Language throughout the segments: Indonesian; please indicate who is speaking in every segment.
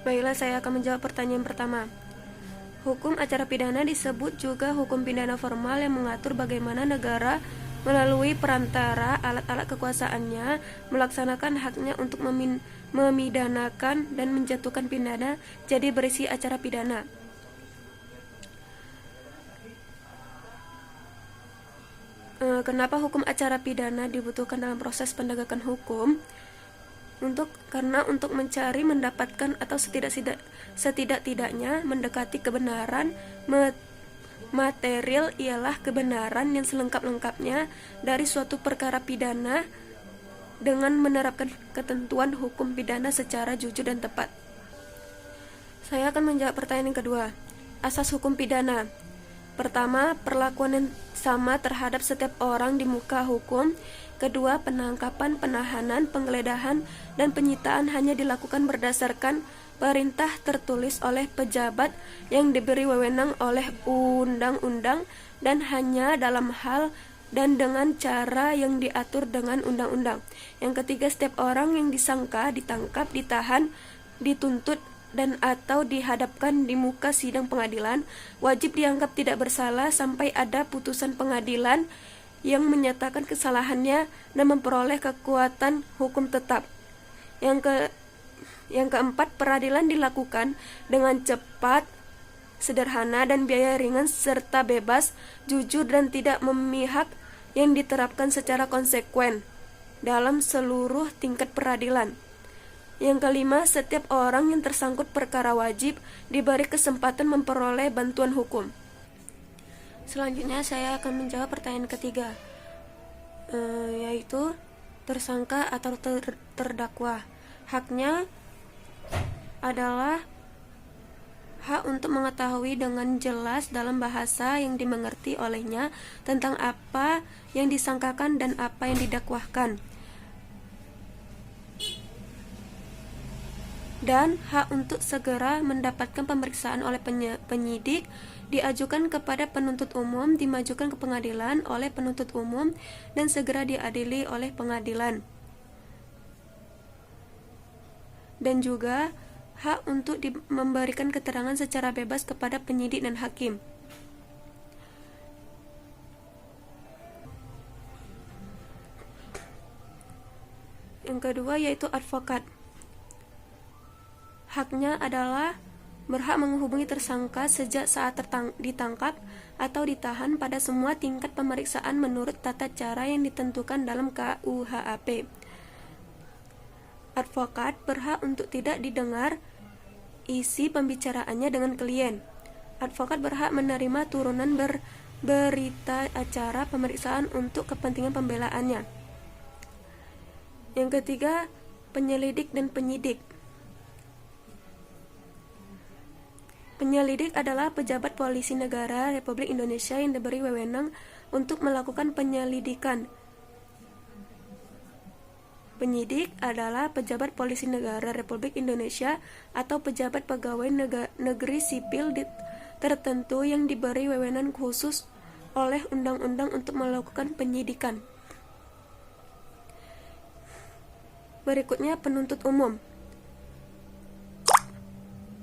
Speaker 1: Baiklah, saya akan menjawab pertanyaan pertama. Hukum acara pidana disebut juga hukum pidana formal yang mengatur bagaimana negara melalui perantara alat-alat kekuasaannya melaksanakan haknya untuk memidanakan dan menjatuhkan pidana, jadi berisi acara pidana. Kenapa hukum acara pidana dibutuhkan dalam proses penegakan hukum? Karena untuk mencari, mendapatkan, atau setidak-tidaknya mendekati kebenaran material ialah kebenaran yang selengkap-lengkapnya dari suatu perkara pidana dengan menerapkan ketentuan hukum pidana secara jujur dan tepat. Saya akan menjawab pertanyaan yang kedua. Asas hukum pidana. Pertama, perlakuan yang sama terhadap setiap orang di muka hukum. Kedua, penangkapan, penahanan, penggeledahan, dan penyitaan hanya dilakukan berdasarkan perintah tertulis oleh pejabat yang diberi wewenang oleh undang-undang dan hanya dalam hal dan dengan cara yang diatur dengan undang-undang. Yang ketiga, setiap orang yang disangka, ditangkap, ditahan, dituntut, dan atau dihadapkan di muka sidang pengadilan wajib dianggap tidak bersalah sampai ada putusan pengadilan yang menyatakan kesalahannya dan memperoleh kekuatan hukum tetap. Yang keempat, peradilan dilakukan dengan cepat, sederhana, dan biaya ringan serta bebas, jujur, dan tidak memihak yang diterapkan secara konsekuen dalam seluruh tingkat peradilan. Yang kelima, setiap orang yang tersangkut perkara wajib diberi kesempatan memperoleh bantuan hukum. Selanjutnya saya akan menjawab pertanyaan ketiga, yaitu tersangka atau terdakwa. Haknya adalah hak untuk mengetahui dengan jelas dalam bahasa yang dimengerti olehnya tentang apa yang disangkakan dan apa yang didakwahkan, dan hak untuk segera mendapatkan pemeriksaan oleh penyidik, diajukan kepada penuntut umum, dimajukan ke pengadilan oleh penuntut umum, dan segera diadili oleh pengadilan. Dan juga hak untuk memberikan keterangan secara bebas kepada penyidik dan hakim. Yang kedua yaitu advokat. Haknya adalah berhak menghubungi tersangka sejak saat ditangkap atau ditahan pada semua tingkat pemeriksaan menurut tata cara yang ditentukan dalam KUHP. Advokat berhak untuk tidak didengar isi pembicaraannya dengan klien. Advokat berhak menerima turunan berita acara pemeriksaan untuk kepentingan pembelaannya. Yang ketiga, penyelidik dan penyidik. Penyelidik adalah pejabat polisi negara Republik Indonesia yang diberi wewenang untuk melakukan penyelidikan. Penyidik adalah pejabat polisi negara Republik Indonesia atau pejabat pegawai negeri sipil tertentu yang diberi wewenang khusus oleh undang-undang untuk melakukan penyidikan. Berikutnya, penuntut umum.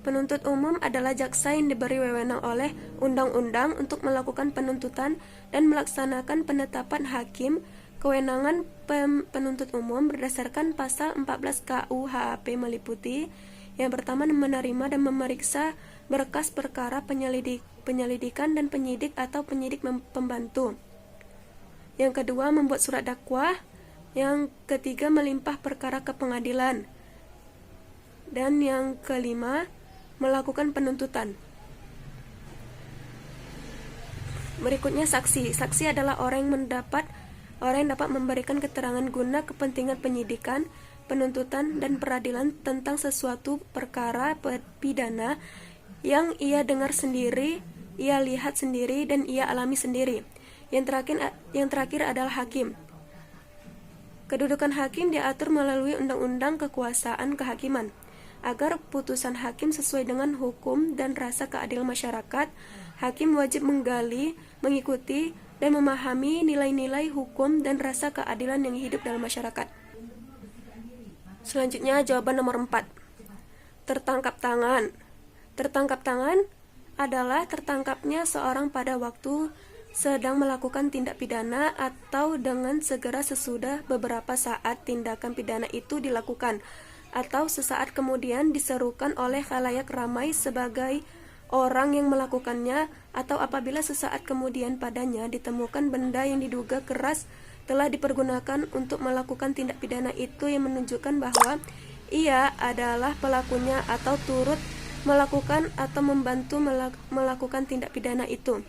Speaker 1: Penuntut umum adalah jaksa yang diberi wewenang oleh undang-undang untuk melakukan penuntutan dan melaksanakan penetapan hakim. Kewenangan penuntut umum berdasarkan pasal 14 KUHP meliputi: yang pertama, menerima dan memeriksa berkas perkara penyelidikan dan penyidik atau penyidik pembantu. Yang kedua, membuat surat dakwah. Yang ketiga, melimpah perkara ke pengadilan. Dan yang kelima, melakukan penuntutan. Berikutnya, saksi. Saksi adalah orang yang dapat memberikan keterangan guna kepentingan penyidikan, penuntutan, dan peradilan tentang sesuatu perkara pidana yang ia dengar sendiri, ia lihat sendiri, dan ia alami sendiri. Yang terakhir adalah hakim. Kedudukan hakim diatur melalui Undang-Undang Kekuasaan Kehakiman. Agar putusan hakim sesuai dengan hukum dan rasa keadilan masyarakat, hakim wajib menggali, mengikuti, dan memahami nilai-nilai hukum dan rasa keadilan yang hidup dalam masyarakat. Selanjutnya, jawaban nomor 4. tertangkap tangan. Tertangkap tangan adalah tertangkapnya seorang pada waktu sedang melakukan tindak pidana atau dengan segera sesudah beberapa saat tindakan pidana itu dilakukan, atau sesaat kemudian diserukan oleh khalayak ramai sebagai orang yang melakukannya, atau apabila sesaat kemudian padanya ditemukan benda yang diduga keras telah dipergunakan untuk melakukan tindak pidana itu yang menunjukkan bahwa ia adalah pelakunya atau turut melakukan atau membantu melakukan tindak pidana itu.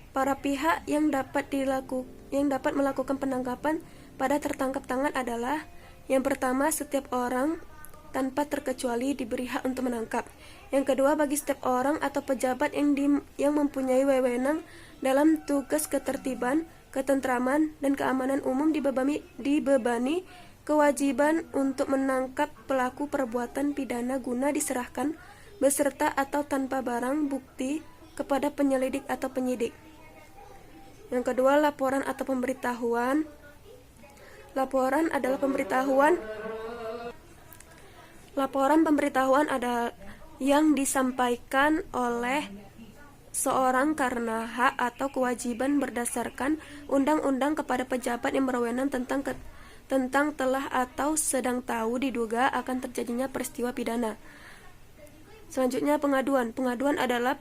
Speaker 1: Para pihak yang dapat melakukan penangkapan pada tertangkap tangan adalah: yang pertama, setiap orang tanpa terkecuali diberi hak untuk menangkap. Yang kedua, bagi setiap orang atau pejabat yang mempunyai wewenang dalam tugas ketertiban, ketentraman, dan keamanan umum dibebani kewajiban untuk menangkap pelaku perbuatan pidana guna diserahkan beserta atau tanpa barang bukti kepada penyelidik atau penyidik. Yang kedua, laporan atau pemberitahuan. Laporan adalah pemberitahuan. Laporan pemberitahuan adalah yang disampaikan oleh seorang karena hak atau kewajiban berdasarkan undang-undang kepada pejabat yang berwenang tentang telah atau sedang tahu diduga akan terjadinya peristiwa pidana. Selanjutnya, pengaduan. Pengaduan adalah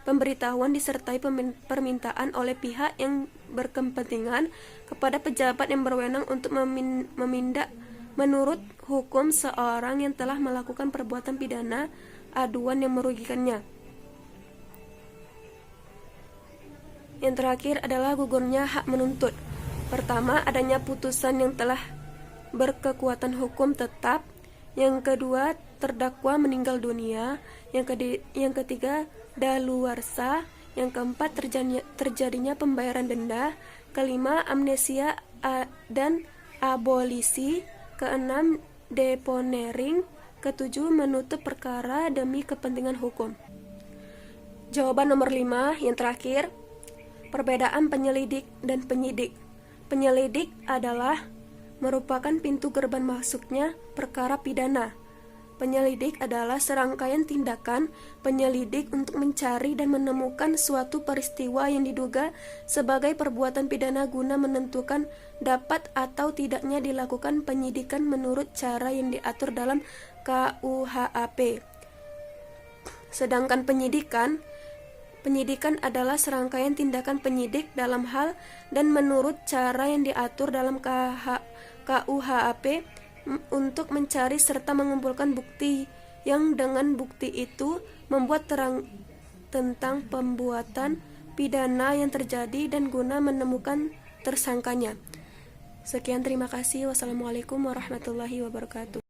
Speaker 1: pemberitahuan disertai permintaan oleh pihak yang berkepentingan kepada pejabat yang berwenang untuk memindak menurut hukum seorang yang telah melakukan perbuatan pidana aduan yang merugikannya. Yang terakhir adalah gugurnya hak menuntut. Pertama, adanya putusan yang telah berkekuatan hukum tetap. Yang kedua, terdakwa meninggal dunia. Yang ketiga, daluarsa. Yang keempat, terjadinya pembayaran denda. Kelima, amnesia dan abolisi. Keenam, deponering. Ketujuh, menutup perkara demi kepentingan hukum. Jawaban nomor 5, yang terakhir, perbedaan penyelidik dan penyidik. Penyelidik adalah merupakan pintu gerbang masuknya perkara pidana. Penyelidik adalah serangkaian tindakan penyelidik untuk mencari dan menemukan suatu peristiwa yang diduga sebagai perbuatan pidana guna menentukan dapat atau tidaknya dilakukan penyidikan menurut cara yang diatur dalam KUHP. Sedangkan penyidikan adalah serangkaian tindakan penyidik dalam hal dan menurut cara yang diatur dalam KUHP untuk mencari serta mengumpulkan bukti yang dengan bukti itu membuat terang tentang pembuatan pidana yang terjadi dan guna menemukan tersangkanya. Sekian, terima kasih. Wassalamualaikum warahmatullahi wabarakatuh.